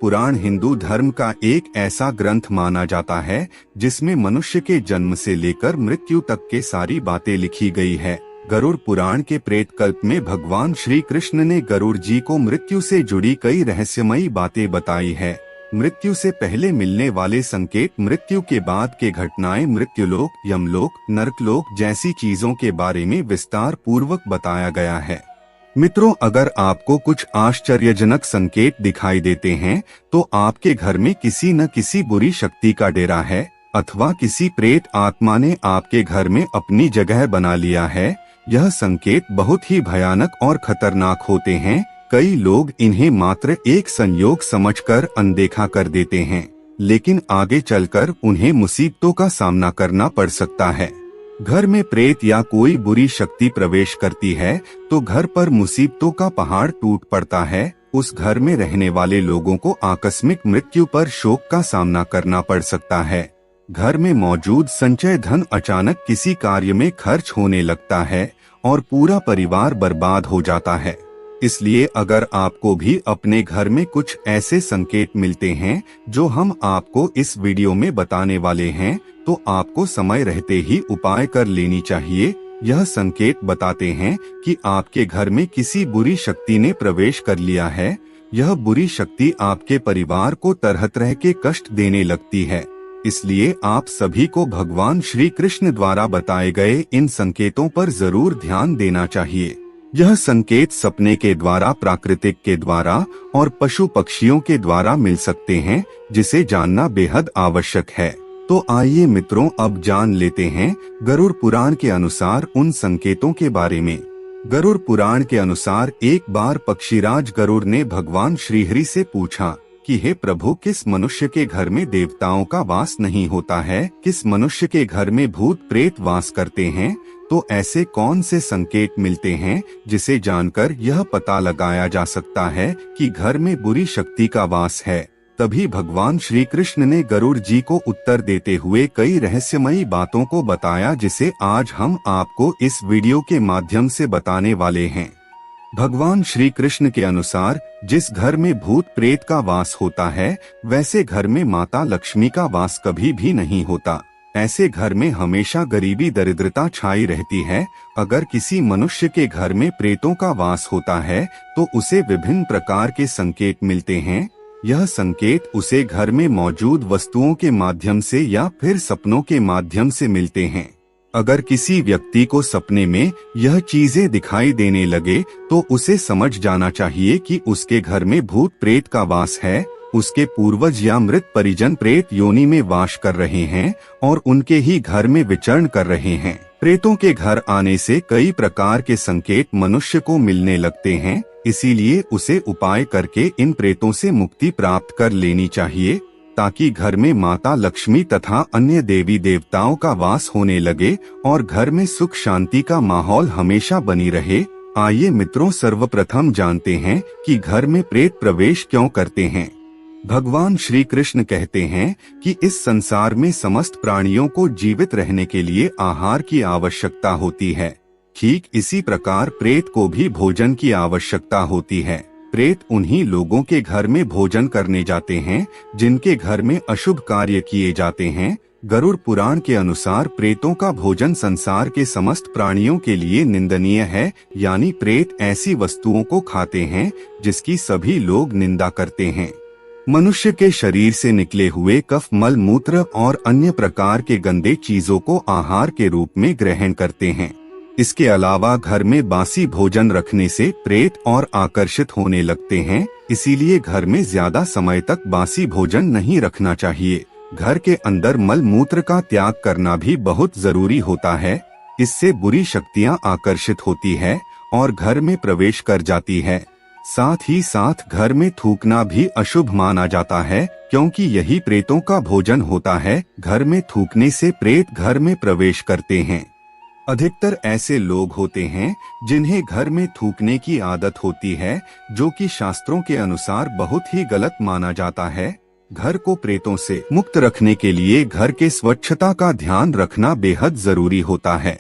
पुराण हिंदू धर्म का एक ऐसा ग्रंथ माना जाता है जिसमें मनुष्य के जन्म से लेकर मृत्यु तक के सारी बातें लिखी गई है। गरुड़ पुराण के प्रेत कल्प में भगवान श्री कृष्ण ने गरुड़ जी को मृत्यु से जुड़ी कई रहस्यमयी बातें बताई है। मृत्यु से पहले मिलने वाले संकेत, मृत्यु के बाद के घटनाएं, मृत्युलोक, यमलोक, नरकलोक जैसी चीजों के बारे में विस्तार पूर्वक बताया गया है। मित्रों, अगर आपको कुछ आश्चर्यजनक संकेत दिखाई देते हैं तो आपके घर में किसी न किसी बुरी शक्ति का डेरा है अथवा किसी प्रेत आत्मा ने आपके घर में अपनी जगह बना लिया है। यह संकेत बहुत ही भयानक और खतरनाक होते हैं। कई लोग इन्हें मात्र एक संयोग समझकर अनदेखा कर देते हैं, लेकिन आगे चलकर उन्हें मुसीबतों का सामना करना पड़ सकता है। घर में प्रेत या कोई बुरी शक्ति प्रवेश करती है तो घर पर मुसीबतों का पहाड़ टूट पड़ता है। उस घर में रहने वाले लोगों को आकस्मिक मृत्यु पर शोक का सामना करना पड़ सकता है। घर में मौजूद संचय धन अचानक किसी कार्य में खर्च होने लगता है और पूरा परिवार बर्बाद हो जाता है। इसलिए अगर आपको भी अपने घर में कुछ ऐसे संकेत मिलते हैं जो हम आपको इस वीडियो में बताने वाले हैं, तो आपको समय रहते ही उपाय कर लेनी चाहिए। यह संकेत बताते हैं कि आपके घर में किसी बुरी शक्ति ने प्रवेश कर लिया है। यह बुरी शक्ति आपके परिवार को तरह तरह के कष्ट देने लगती है। इसलिए आप सभी को भगवान श्री कृष्ण द्वारा बताए गए इन संकेतों पर जरूर ध्यान देना चाहिए। यह संकेत सपने के द्वारा, प्राकृतिक के द्वारा और पशु पक्षियों के द्वारा मिल सकते हैं, जिसे जानना बेहद आवश्यक है। तो आइए मित्रों, अब जान लेते हैं गरुड़ पुराण के अनुसार उन संकेतों के बारे में। गरुड़ पुराण के अनुसार एक बार पक्षीराज गरुड़ ने भगवान श्रीहरि से पूछा कि हे प्रभु, किस मनुष्य के घर में देवताओं का वास नहीं होता है, किस मनुष्य के घर में भूत प्रेत वास करते हैं, तो ऐसे कौन से संकेत मिलते हैं जिसे जानकर यह पता लगाया जा सकता है कि घर में बुरी शक्ति का वास है। तभी भगवान श्री कृष्ण ने गरुड़ जी को उत्तर देते हुए कई रहस्यमयी बातों को बताया, जिसे आज हम आपको इस वीडियो के माध्यम से बताने वाले हैं। भगवान श्री कृष्ण के अनुसार जिस घर में भूत प्रेत का वास होता है, वैसे घर में माता लक्ष्मी का वास कभी भी नहीं होता। ऐसे घर में हमेशा गरीबी, दरिद्रता छाई रहती है। अगर किसी मनुष्य के घर में प्रेतों का वास होता है तो उसे विभिन्न प्रकार के संकेत मिलते हैं। यह संकेत उसे घर में मौजूद वस्तुओं के माध्यम से या फिर सपनों के माध्यम से मिलते हैं। अगर किसी व्यक्ति को सपने में यह चीजें दिखाई देने लगे तो उसे समझ जाना चाहिए कि उसके घर में भूत प्रेत का वास है। उसके पूर्वज या मृत परिजन प्रेत योनि में वास कर रहे हैं और उनके ही घर में विचरण कर रहे हैं। प्रेतों के घर आने से कई प्रकार के संकेत मनुष्य को मिलने लगते हैं, इसीलिए उसे उपाय करके इन प्रेतों से मुक्ति प्राप्त कर लेनी चाहिए, ताकि घर में माता लक्ष्मी तथा अन्य देवी देवताओं का वास होने लगे और घर में सुख शांति का माहौल हमेशा बनी रहे। आइए मित्रों, सर्वप्रथम जानते हैं कि घर में प्रेत प्रवेश क्यों करते हैं। भगवान श्री कृष्ण कहते हैं कि इस संसार में समस्त प्राणियों को जीवित रहने के लिए आहार की आवश्यकता होती है। ठीक इसी प्रकार प्रेत को भी भोजन की आवश्यकता होती है। प्रेत उन्हीं लोगों के घर में भोजन करने जाते हैं जिनके घर में अशुभ कार्य किए जाते हैं। गरुड़ पुराण के अनुसार प्रेतों का भोजन संसार के समस्त प्राणियों के लिए निंदनीय है, यानी प्रेत ऐसी वस्तुओं को खाते हैं जिसकी सभी लोग निंदा करते हैं। मनुष्य के शरीर से निकले हुए कफ, मल, मूत्र और अन्य प्रकार के गंदे चीजों को आहार के रूप में ग्रहण करते हैं। इसके अलावा घर में बासी भोजन रखने से प्रेत और आकर्षित होने लगते हैं, इसीलिए घर में ज्यादा समय तक बासी भोजन नहीं रखना चाहिए। घर के अंदर मल मूत्र का त्याग करना भी बहुत जरूरी होता है। इससे बुरी शक्तियां आकर्षित होती है और घर में प्रवेश कर जाती है। साथ ही साथ घर में थूकना भी अशुभ माना जाता है, क्योंकि यही प्रेतों का भोजन होता है। घर में थूकने से प्रेत घर में प्रवेश करते हैं। अधिकतर ऐसे लोग होते हैं जिन्हें घर में थूकने की आदत होती है, जो कि शास्त्रों के अनुसार बहुत ही गलत माना जाता है। घर को प्रेतों से मुक्त रखने के लिए घर के स्वच्छता का ध्यान रखना बेहद जरूरी होता है।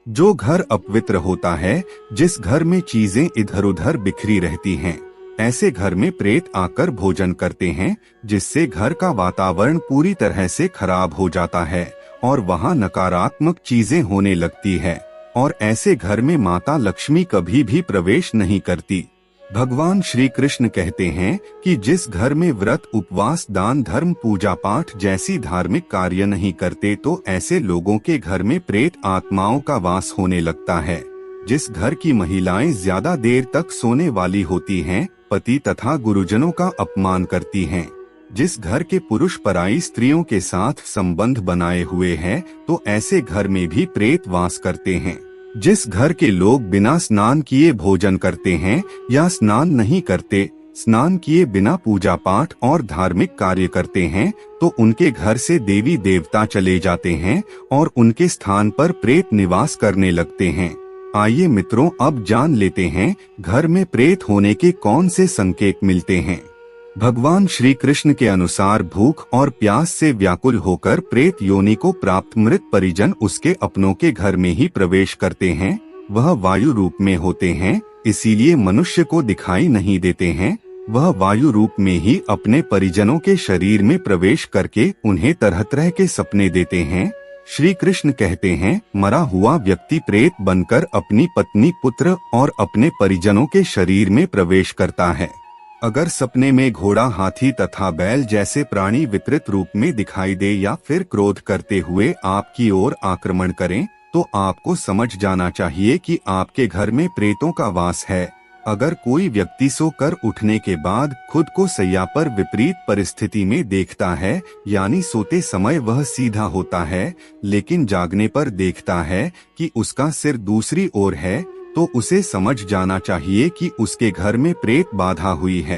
जो घर अपवित्र होता है, जिस घर में चीजें इधर उधर बिखरी रहती हैं, ऐसे घर में प्रेत आकर भोजन करते हैं, जिससे घर का वातावरण पूरी तरह से खराब हो जाता है और वहाँ नकारात्मक चीजें होने लगती है, और ऐसे घर में माता लक्ष्मी कभी भी प्रवेश नहीं करती। भगवान श्री कृष्ण कहते हैं कि जिस घर में व्रत, उपवास, दान, धर्म, पूजा पाठ जैसी धार्मिक कार्य नहीं करते, तो ऐसे लोगों के घर में प्रेत आत्माओं का वास होने लगता है। जिस घर की महिलाएं ज्यादा देर तक सोने वाली होती हैं, पति तथा गुरुजनों का अपमान करती हैं, जिस घर के पुरुष पराई स्त्रियों के साथ संबंध बनाए हुए हैं, तो ऐसे घर में भी प्रेत वास करते हैं। जिस घर के लोग बिना स्नान किए भोजन करते हैं या स्नान नहीं करते, स्नान किए बिना पूजा पाठ और धार्मिक कार्य करते हैं, तो उनके घर से देवी देवता चले जाते हैं और उनके स्थान पर प्रेत निवास करने लगते हैं। आइए मित्रों, अब जान लेते हैं घर में प्रेत होने के कौन से संकेत मिलते हैं। भगवान श्री कृष्ण के अनुसार भूख और प्यास से व्याकुल होकर प्रेत योनि को प्राप्त मृत परिजन उसके अपनों के घर में ही प्रवेश करते हैं। वह वायु रूप में होते हैं, इसीलिए मनुष्य को दिखाई नहीं देते हैं। वह वायु रूप में ही अपने परिजनों के शरीर में प्रवेश करके उन्हें तरह तरह के सपने देते हैं। श्री कृष्ण कहते हैं, मरा हुआ व्यक्ति प्रेत बनकर अपनी पत्नी, पुत्र और अपने परिजनों के शरीर में प्रवेश करता है। अगर सपने में घोड़ा, हाथी तथा बैल जैसे प्राणी विकृत रूप में दिखाई दे या फिर क्रोध करते हुए आपकी ओर आक्रमण करें, तो आपको समझ जाना चाहिए कि आपके घर में प्रेतों का वास है। अगर कोई व्यक्ति सोकर उठने के बाद खुद को सैया पर विपरीत परिस्थिति में देखता है, यानी सोते समय वह सीधा होता है लेकिन जागने पर देखता है कि उसका सिर दूसरी ओर है, तो उसे समझ जाना चाहिए कि उसके घर में प्रेत बाधा हुई है।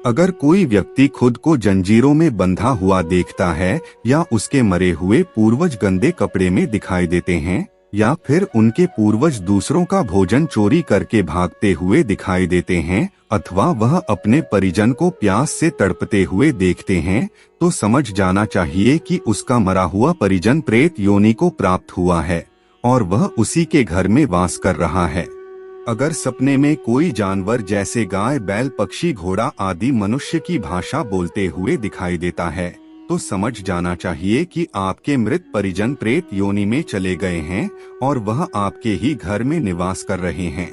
अगर कोई व्यक्ति खुद को जंजीरों में बंधा हुआ देखता है या उसके मरे हुए पूर्वज गंदे कपड़े में दिखाई देते हैं, या फिर उनके पूर्वज दूसरों का भोजन चोरी करके भागते हुए दिखाई देते हैं, अथवा वह अपने परिजन को प्यास से तड़पते हुए देखते हैं, तो समझ जाना चाहिए कि उसका मरा हुआ परिजन प्रेत योनि को प्राप्त हुआ है और वह उसी के घर में वास कर रहा है। अगर सपने में कोई जानवर जैसे गाय, बैल, पक्षी, घोड़ा आदि मनुष्य की भाषा बोलते हुए दिखाई देता है, तो समझ जाना चाहिए कि आपके मृत परिजन प्रेत योनि में चले गए हैं और वह आपके ही घर में निवास कर रहे हैं।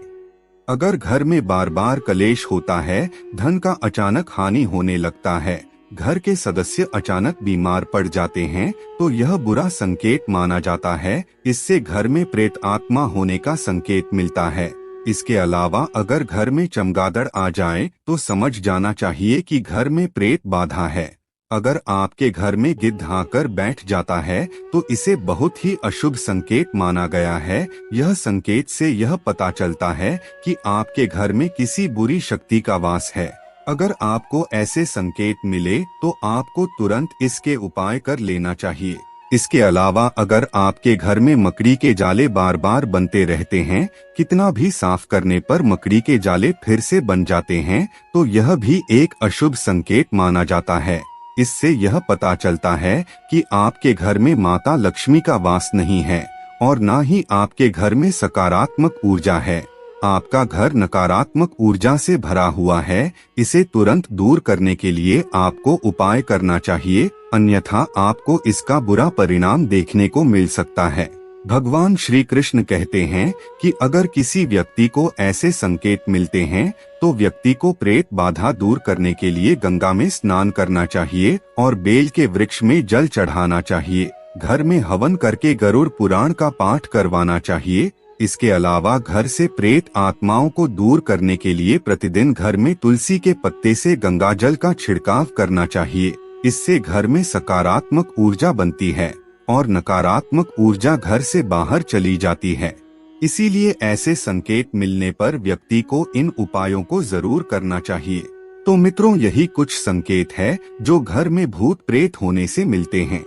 अगर घर में बार बार कलेश होता है, धन का अचानक हानि होने लगता है, घर के सदस्य अचानक बीमार पड़ जाते हैं, तो यह बुरा संकेत माना जाता है। इससे घर में प्रेत आत्मा होने का संकेत मिलता है। इसके अलावा अगर घर में चमगादड़ आ जाए, तो समझ जाना चाहिए कि घर में प्रेत बाधा है। अगर आपके घर में गिद्ध आकर बैठ जाता है, तो इसे बहुत ही अशुभ संकेत माना गया है। यह संकेत से यह पता चलता है कि आपके घर में किसी बुरी शक्ति का वास है। अगर आपको ऐसे संकेत मिले, तो आपको तुरंत इसके उपाय कर लेना चाहिए। इसके अलावा अगर आपके घर में मकड़ी के जाले बार बार बनते रहते हैं, कितना भी साफ करने पर मकड़ी के जाले फिर से बन जाते हैं, तो यह भी एक अशुभ संकेत माना जाता है। इससे यह पता चलता है कि आपके घर में माता लक्ष्मी का वास नहीं है और न ही आपके घर में सकारात्मक ऊर्जा है। आपका घर नकारात्मक ऊर्जा से भरा हुआ है। इसे तुरंत दूर करने के लिए आपको उपाय करना चाहिए, अन्यथा आपको इसका बुरा परिणाम देखने को मिल सकता है। भगवान श्री कृष्ण कहते हैं कि अगर किसी व्यक्ति को ऐसे संकेत मिलते हैं, तो व्यक्ति को प्रेत बाधा दूर करने के लिए गंगा में स्नान करना चाहिए और बेल के वृक्ष में जल चढ़ाना चाहिए। घर में हवन करके गरुड़ पुराण का पाठ करवाना चाहिए। इसके अलावा घर से प्रेत आत्माओं को दूर करने के लिए प्रतिदिन घर में तुलसी के पत्ते से गंगा जल का छिड़काव करना चाहिए। इससे घर में सकारात्मक ऊर्जा बनती है और नकारात्मक ऊर्जा घर से बाहर चली जाती है। इसीलिए ऐसे संकेत मिलने पर व्यक्ति को इन उपायों को जरूर करना चाहिए। तो मित्रों, यही कुछ संकेत है जो घर में भूत प्रेत होने से मिलते हैं।